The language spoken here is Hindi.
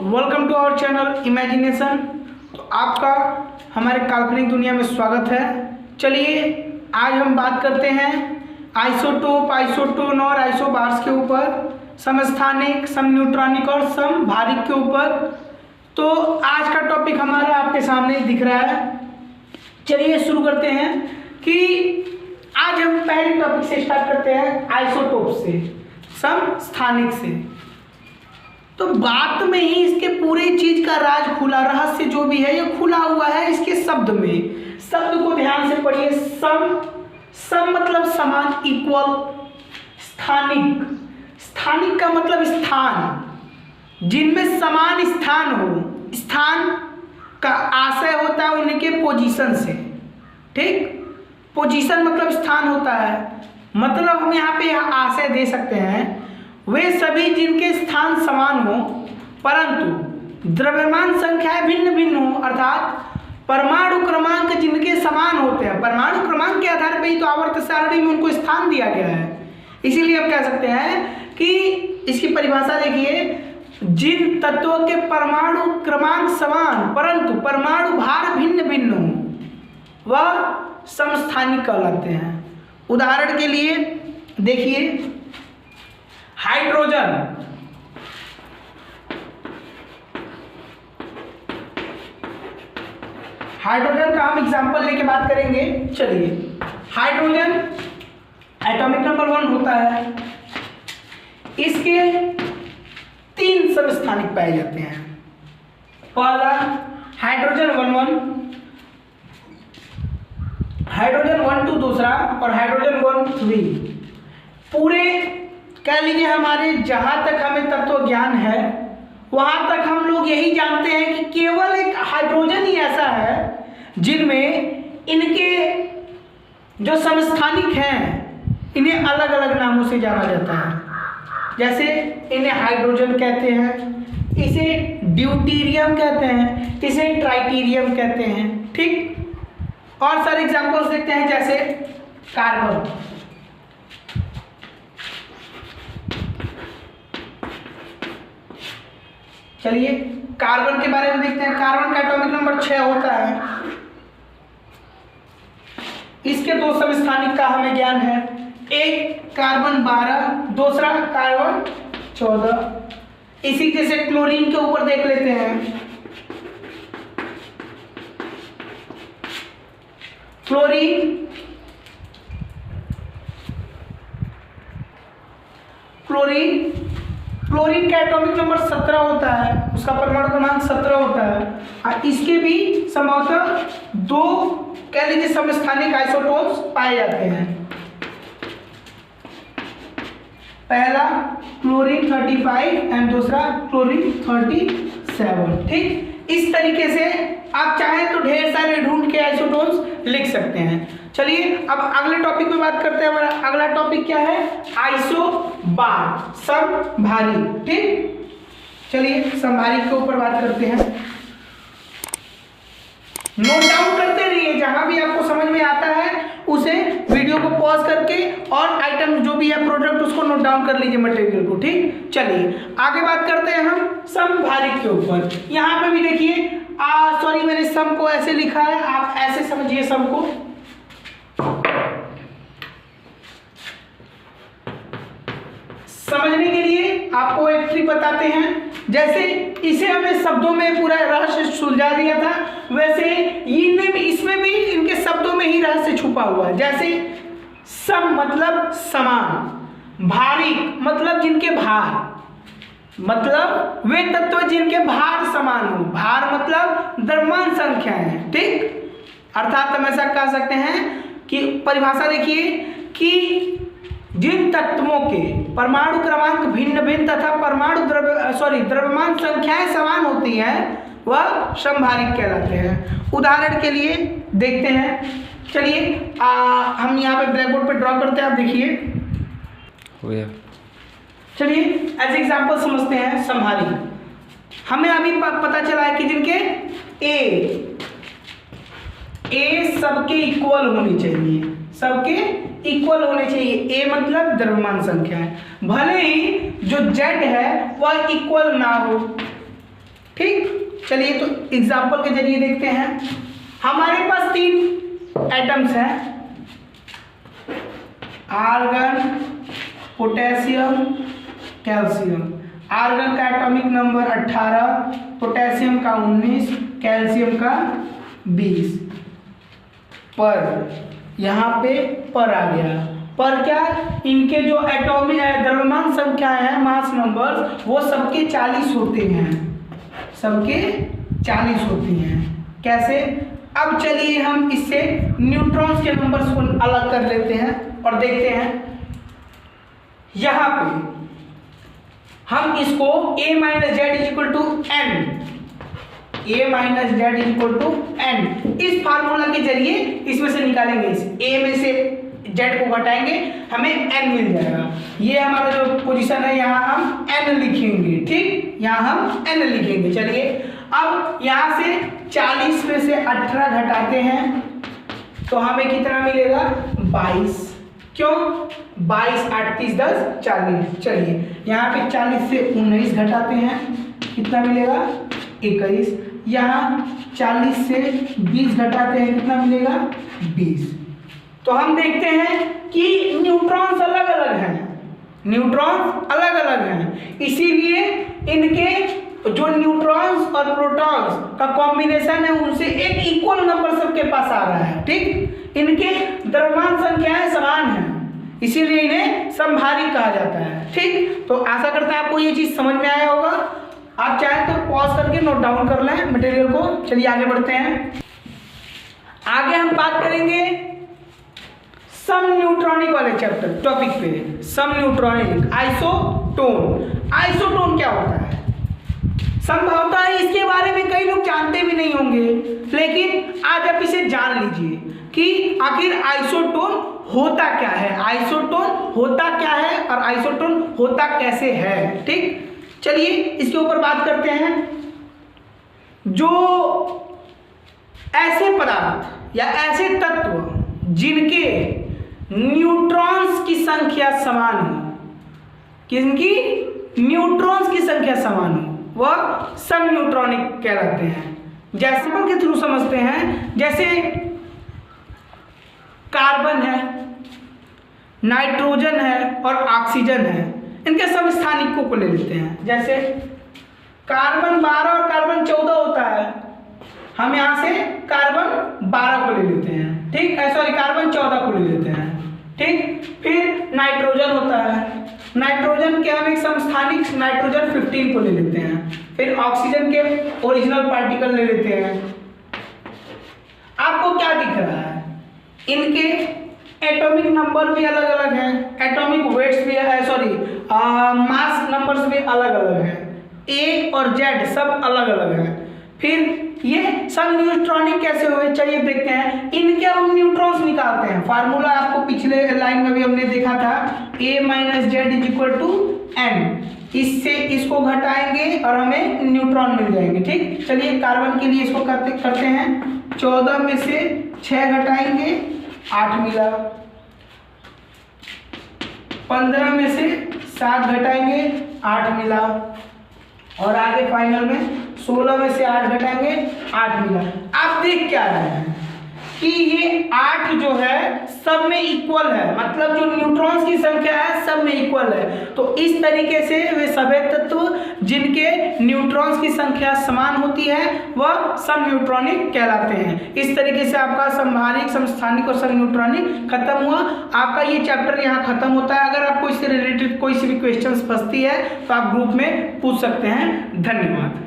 Welcome to our channel imagination. तो आपका हमारे काल्पनिक दुनिया में स्वागत है। चलिए आज हम बात करते हैं आइसोटोप, आइसोटोन और आइसोबार्स के ऊपर, समस्थानिक, समन्यूट्रॉनिक और समभारिक के ऊपर। तो आज का टॉपिक हमारा आपके सामने दिख रहा है। चलिए शुरू करते हैं कि आज हम पहले टॉपिक से स्टार्ट करते हैं आइसोटोप से, समस्थानिक से। तो बात में ही इसके पूरे चीज का राज खुला, रहस्य जो भी है ये खुला हुआ है इसके शब्द में। शब्द को ध्यान से पढ़िए। सम मतलब समान, इक्वल। स्थानिक, स्थानिक का मतलब स्थान, जिनमें समान स्थान हो। स्थान का आशय होता है उनके पोजीशन से, ठीक। पोजीशन मतलब स्थान होता है, मतलब हम यहाँ पे आशय दे सकते हैं वे सभी जिनके स्थान समान हो परंतु द्रव्यमान संख्याएं भिन्न भिन्न हो, अर्थात परमाणु क्रमांक जिनके समान होते हैं। परमाणु क्रमांक के आधार पर ही तो आवर्त सारणी में उनको स्थान दिया गया है। इसीलिए हम कह सकते हैं कि इसकी परिभाषा देखिए, जिन तत्वों के परमाणु क्रमांक समान परंतु परमाणु भार भिन्न भिन्न हो वह समस्थानिक कहलाते हैं। उदाहरण के लिए देखिए हाइड्रोजन, हाइड्रोजन का हम एग्जांपल लेके बात करेंगे। चलिए, हाइड्रोजन एटॉमिक नंबर 1 होता है। इसके 3 समस्थानिक पाए जाते हैं। पहला हाइड्रोजन 1,1, हाइड्रोजन 1,2 दूसरा और हाइड्रोजन 1,3। पूरे कह लीजिए हमारे जहां तक हमें तत्व ज्ञान है वहां तक हम लोग यही जानते हैं कि केवल एक हाइड्रोजन ही ऐसा है जिनमें इनके जो समस्थानिक हैं इन्हें अलग अलग नामों से जाना जाता है। जैसे इन्हें हाइड्रोजन कहते हैं, इसे ड्यूटीरियम कहते हैं, इसे ट्राइटीरियम कहते हैं, ठीक। और सारे एग्जांपल्स देखते हैं, जैसे कार्बन। चलिए कार्बन के बारे में देखते हैं। कार्बन का एटॉमिक नंबर 6 होता है। इसके 2 समस्थानिक का हमें ज्ञान है, एक कार्बन 12, दूसरा कार्बन 14। इसी जैसे क्लोरीन के ऊपर देख लेते हैं। क्लोरीन क्लोरीन का एटॉमिक नंबर 17 होता है, उसका परमाणु क्रमांक 17 होता है। और इसके भी संभवतः 2 कह लीजिए समस्थानिक आइसोटोप्स पाए जाते हैं। पहला क्लोरीन 35 एंड दूसरा क्लोरीन 37, ठीक। इस तरीके से आप चाहें तो ढेर सारे ढूंढ के आइसोटोप्स लिख सकते हैं। चलिए अब अगले टॉपिक में बात करते हैं। हमारा अगला टॉपिक क्या है? आइसोबार, समभारिक, ठीक। चलिए समभारिक के ऊपर बात करते हैं। नोट डाउन करते रहिए, जहां भी आपको समझ में आता है उसे वीडियो को पॉज करके और आइटम जो भी है प्रोडक्ट उसको नोट डाउन कर लीजिए, मटेरियल को, ठीक। चलिए आगे बात करते हैं हम समभारिक के ऊपर। यहाँ पे भी देखिए, सॉरी मैंने सम को ऐसे लिखा है, आप ऐसे समझिए सम को। समझने के लिए आपको एक ट्रिक बताते हैं। जैसे इसे हमें शब्दों में पूरा रहस्य सुलझा दिया था, वैसे इसमें भी इनके शब्दों में ही रहस्य छुपा हुआ है। जैसे सम मतलब समान, भारिक मतलब जिनके भार, मतलब वे तत्व जिनके भार समान हो। भार मतलब द्रव्यमान संख्याएं, ठीक। अर्थात हम ऐसा कह सकते हैं कि परिभाषा देखिए कि जिन तत्वों के परमाणु क्रमांक भिन्न भिन्न तथा परमाणु द्रव्यमान संख्याएं समान होती हैं वह समभारिक कहलाते हैं। उदाहरण के लिए देखते हैं। चलिए हम यहाँ पे ब्लैक बोर्ड पे ड्रॉ करते हैं, आप देखिए। चलिए एज एग्जाम्पल समझते हैं समभारिक। हमें अभी पता चला है कि जिनके ए सबके इक्वल होनी चाहिए, सबके इक्वल होने चाहिए। ए मतलब द्रव्यमान संख्या है, भले ही जो जेड है वह इक्वल ना हो, ठीक, चलिए तो एग्जाम्पल के जरिए देखते हैं। हमारे पास 3 एटम्स हैं, आर्गन, पोटेशियम, कैल्शियम। आर्गन का एटॉमिक नंबर 18, पोटेशियम का 19, कैल्शियम का 20। पर यहाँ पे पर आ गया, पर क्या, इनके जो एटॉमिक द्रव्यमान संख्या है, मास नंबर्स, वो सबके 40 होते हैं, सबके 40 होती हैं। कैसे? अब चलिए हम इससे न्यूट्रॉन्स के नंबर्स को अलग कर लेते हैं और देखते हैं। यहाँ पे हम इसको a minus z is equal to n, a minus z is equal to n, इस फार्मूला के जरिए इसमें से निकालेंगे। इस a में से z को घटाएंगे, हमें n मिल जाएगा। ये हमारा जो पोजीशन है, यहाँ हम n लिखेंगे। ठीक, यहाँ हम n लिखेंगे। चलिए अब यहाँ से 40 में से 18 घटाते हैं तो हमें कितना मिलेगा? 22। क्यों? 22 8 30 10 40। चलिए यहाँ पे 40 से 19 घटाते हैं, कितना मिलेगा? 21। यहाँ 40 से 20 घटाते हैं, कितना मिलेगा? 20। तो हम देखते हैं कि न्यूट्रॉन्स अलग अलग हैं, न्यूट्रॉन्स अलग अलग हैं, इसीलिए इनके जो न्यूट्रॉन्स और प्रोटॉन्स का कॉम्बिनेशन है, उनसे एक इक्वल नंबर सबके पास आ रहा है। ठीक, इनके द्रव्यमान संख्याएं समान हैं, इसीलिए इन्हें समभारी कहा जाता है। ठीक, तो आशा करते हैं आपको ये चीज समझ में आया होगा। आप चाहे तो पॉज करके नोट डाउन कर लें मटेरियल को। चलिए आगे बढ़ते हैं। आगे हम बात करेंगे सम न्यूट्रॉनिक वाले चैप्टर टॉपिक पे। सम न्यूट्रॉनिक, आइसोटोन। आइसोटोन क्या होता है? संभवतः इसके बारे में कई लोग जानते भी नहीं होंगे, लेकिन आज आप इसे जान लीजिए कि आखिर आइसोटोन होता क्या है, आइसोटोन होता क्या है और आइसोटोन होता कैसे है। ठीक, चलिए इसके ऊपर बात करते हैं। जो ऐसे पदार्थ या ऐसे तत्व जिनके न्यूट्रॉन्स की संख्या समान हो, किनकी न्यूट्रॉन्स की संख्या समान हो, वह सम न्यूट्रॉनिक कहलाते हैं। जैसे के थ्रू समझते हैं, जैसे कार्बन है, नाइट्रोजन है और ऑक्सीजन है, इनके समस्थानिकों को ले लेते हैं। जैसे कार्बन 12 और कार्बन 14 होता है, हम यहाँ से कार्बन 12 को ले लेते हैं। ठीक, सॉरी कार्बन 14 को ले लेते हैं। ठीक, फिर नाइट्रोजन होता है, नाइट्रोजन के हम एक समस्थानिक नाइट्रोजन 15 को ले लेते हैं। फिर ऑक्सीजन के ओरिजिनल पार्टिकल ले लेते हैं। आपको क्या दिख रहा है? इनके एटॉमिक नंबर भी अलग अलग हैं, एटॉमिक वेट्स भी है, सॉरी मास नंबर्स भी अलग अलग हैं, ए और जेड सब अलग अलग हैं। फिर ये सब न्यूट्रॉनिक कैसे हुए? चलिए देखते हैं। इनके हम न्यूट्रॉन्स निकालते हैं। फार्मूला आपको पिछले लाइन में भी हमने देखा था, a minus z is equal to n। इससे इसको घटाएंगे और हमें न्यूट्रॉन मिल जाएंगे। ठीक, चलिए कार्बन के लिए इसको करते हैं। 14 में से 6 घटाएंगे, 8 मिला। 15 में से 7 घटाएंगे, 8 मिला। और आगे फाइनल में 16 में से 8 घटाएंगे, 8 मिला। आप देख क्या रहे हैं कि ये 8 जो है सब में इक्वल है, मतलब जो न्यूट्रॉन्स की संख्या है सब में इक्वल है। तो इस तरीके से वे सभी तत्व जिनके न्यूट्रॉन्स की संख्या समान होती है वह सम न्यूट्रॉनिक कहलाते हैं। इस तरीके से आपका समभारिक, समस्थानिक और सम न्यूट्रॉनिक खत्म हुआ। आपका ये चैप्टर यहाँ खत्म होता है। अगर आपको इससे रिलेटेड कोई सी भी क्वेश्चंस फंसती है तो आप ग्रुप में पूछ सकते हैं। धन्यवाद।